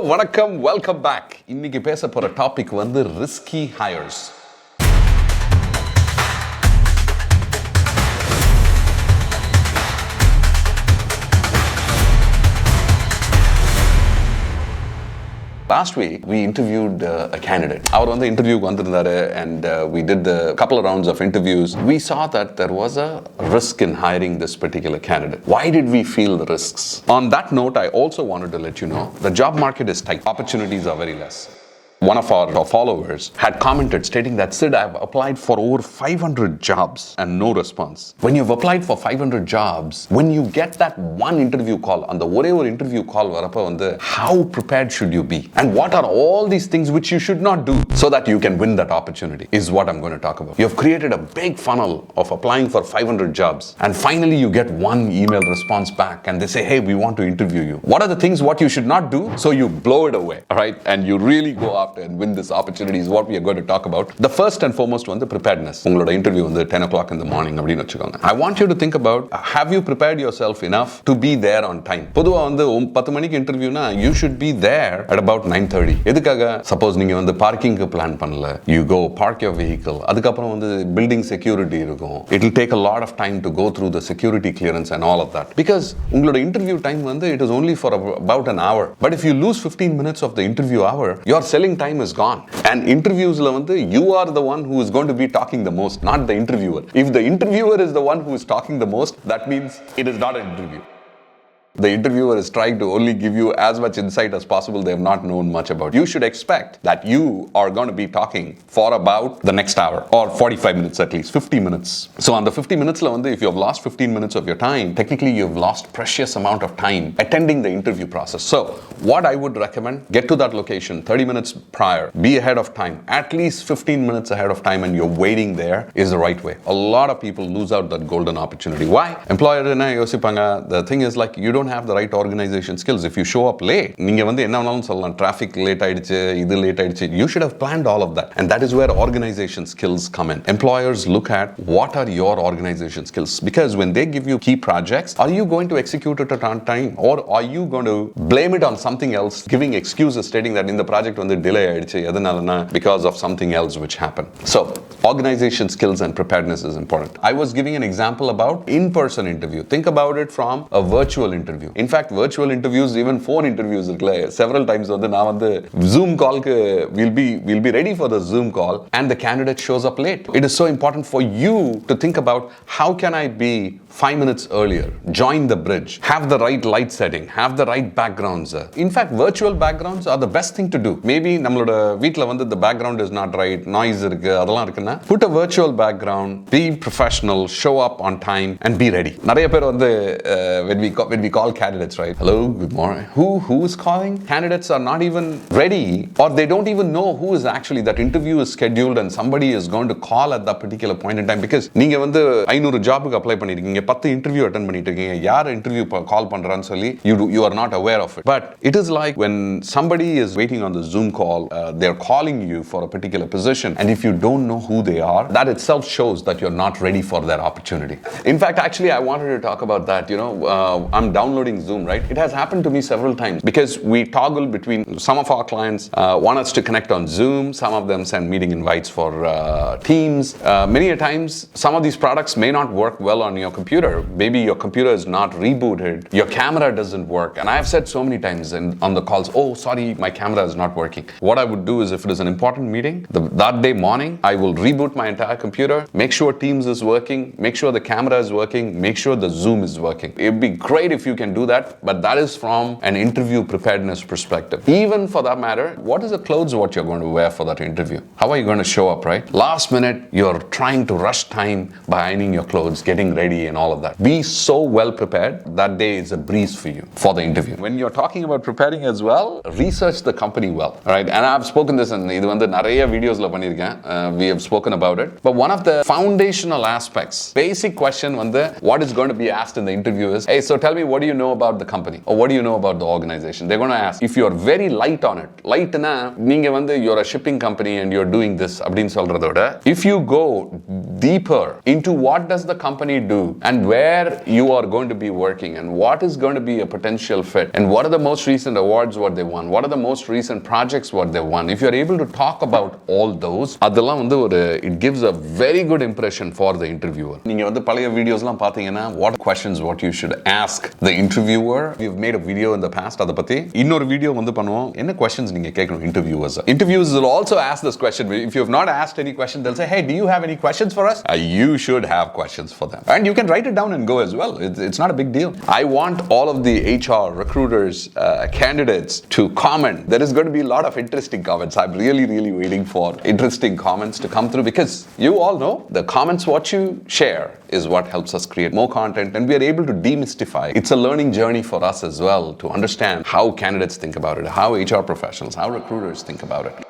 வணக்கம், welcome back. இன்னைக்கு பேச போற டாபிக் வந்து risky heirs. Last week, we interviewed a candidate. அவர் வந்து இன்டர்வியூக்கு வந்திருந்தாரு and we did the couple of rounds of interviews. We saw that there was a risk in hiring this particular candidate. Why did we feel the risks? On that note, I also wanted to let you know the job market is tight. Opportunities are very less. One of our followers had commented stating that, Sid, I have applied for over 500 jobs and no response. When you've applied for 500 jobs, when you get that one interview call, on the ஒரே ஒரு interview call வரப்ப வந்து, how prepared should you be? And what are all these things which you should not do so that you can win that opportunity is what I'm going to talk about. You've created a big funnel of applying for 500 jobs and finally you get one email response back and they say, hey, we want to interview you. What are the things what you should not do? So you blow it away, all right? And you really go after and win this opportunity is what we are going to talk about. The first and foremost one, the preparedness. உங்களோட interview வந்து 10 o'clock in the morning அப்படின்னு வச்சுக்கோங்க. I want you to think about, have you prepared yourself enough to be there on time? பொதுவா வந்து 10 மணிக்கு இன்டர்வியூனா you should be there at about 9:30. எதுக்காக? Suppose நீங்க வந்து பார்க்கிங்க்கு பிளான் பண்ணல, you go park your vehicle. அதுக்கப்புறம் வந்து building security இருக்கும். It will take a lot of time to go through the security clearance and all of that. Because உங்களோட interview time வந்து it is only for about an hour. But if you lose 15 minutes of the interview hour, your selling time is gone. And interviews la vandu you are the one who is going to be talking the most, not the interviewer. If the interviewer is the one who is talking the most, that means it is not an interview. The interviewer is trying to only give you as much insight as possible. They have not known much about you. You should expect that you are going to be talking for about the next hour or 45 minutes at least, 50 minutes. So on the 50 minutes la vandu, if you have lost 15 minutes of your time, technically you have lost precious amount of time attending the interview process. So what I would recommend, get to that location 30 minutes prior, be ahead of time, at least 15 minutes ahead of time, and you're waiting there is the right way. A lot of people lose out that golden opportunity. Why? Employer na yosipanga, the thing is like you don't have the right organization skills. If you show up late, நீங்க வந்து என்ன வேணாலும் சொல்லலாம், traffic late ஆயிடுச்சு, இது late ஆயிடுச்சு, you should have planned all of that. And that is where organization skills come in. Employers look at what are your organization skills, because when they give you key projects, are you going to execute it on time or are you going to blame it on something else, giving excuses stating that in the project வந்து delay ஆயிடுச்சு எதனாலனா because of something else which happened. So organization skills and preparedness is important. I was giving an example about in-person interview. Think about it from a virtual interview. In fact, virtual interviews, even phone interviews இருக்குல, several times வந்து நான் வந்து Zoom callக்கு we'll be ready for the Zoom call and the candidate shows up late. It is so important for you to think about, how can I be 5 minutes earlier, join the bridge, have the right light setting, have the right backgrounds. In fact, virtual backgrounds are the best thing to do. Maybe நம்மளோட வீட்ல வந்து the background is not right, noise இருக்கு, அதெல்லாம் இருக்குன்னா, put a virtual background, be professional, show up on time and be ready. நிறைய பேர் வந்து when we call candidates, right? Hello, good morning. Who is calling? Candidates are not even ready, or they don't even know who is actually, that interview is scheduled and somebody is going to call at that particular point in time. Because நீங்க வந்து 500 ஜாபுக்கு apply பண்ணிருக்கீங்க, 10 interview attend பண்ணிட்டு இருக்கீங்க, யார் interview கால் பண்றான்னு சொல்லி you are not aware of it. But it is like when somebody is waiting on the Zoom call, they are calling you for a particular position, and if you don't know who they are, that itself shows that you're not ready for that opportunity. In fact, actually I wanted to talk about that. I'm downloading Zoom, right? It has happened to me several times because we toggle between, some of our clients want us to connect on Zoom, some of them send meeting invites for Teams. Many a times some of these products may not work well on your computer. Maybe your computer is not rebooted, your camera doesn't work, and I have said so many times on the calls, oh sorry, my camera is not working. What I would do is, if it is an important meeting, that day morning I will reboot my entire computer, make sure Teams is working, make sure the camera is working, make sure the Zoom is working. It would be great if you can do that, but that is from an interview preparedness perspective. Even for that matter, what is the clothes what you're going to wear for that interview? How are you going to show up, right? Last minute, you're trying to rush time by ironing your clothes, getting ready and all of that. Be so well prepared, that day is a breeze for you for the interview. When you're talking about preparing as well, research the company well, right? And I've spoken this in இது வந்து நிறைய வீடியோஸ்ல பண்ணிருக்கேன். We have spoken about it. But one of the foundational aspects, basic question வந்து what is going to be asked in the interview is, hey, so tell me, what do you know about the company, or what do you know about the organization? They're going to ask. If you're very light on it, lightna நீங்க வந்து you're a shipping company and you're doing this அப்படினு சொல்றதோட, if you go deeper into what does the company do and where you are going to be working and what is going to be a potential fit and what are the most recent awards what they won, what are the most recent projects what they won. If you're able to talk about all those, it gives a very good impression for the interviewer. நீங்க வந்து பழைய வீடியோஸ்லாம் பாத்தீங்கன்னா what questions what you should ask the interviewer. We've made a video in the past அத பத்தி இன்னொரு video வந்து பண்ணுவோம். என்ன questions நீங்க கேட்கணும் interviewers. Interviewers will also ask this question. If you have not asked any question, they'll say, hey, do you have any questions for us? You should have questions for them. And you can write it down and go as well. It's not a big deal. I want all of the HR, recruiters, candidates to comment. There is going to be a lot of interesting comments. I'm really, really waiting for interesting comments to come through because you all know the comments what you share is what helps us create more content and we are able to demystify. It's a learning journey for us as well to understand how candidates think about it, how HR professionals, how recruiters think about it.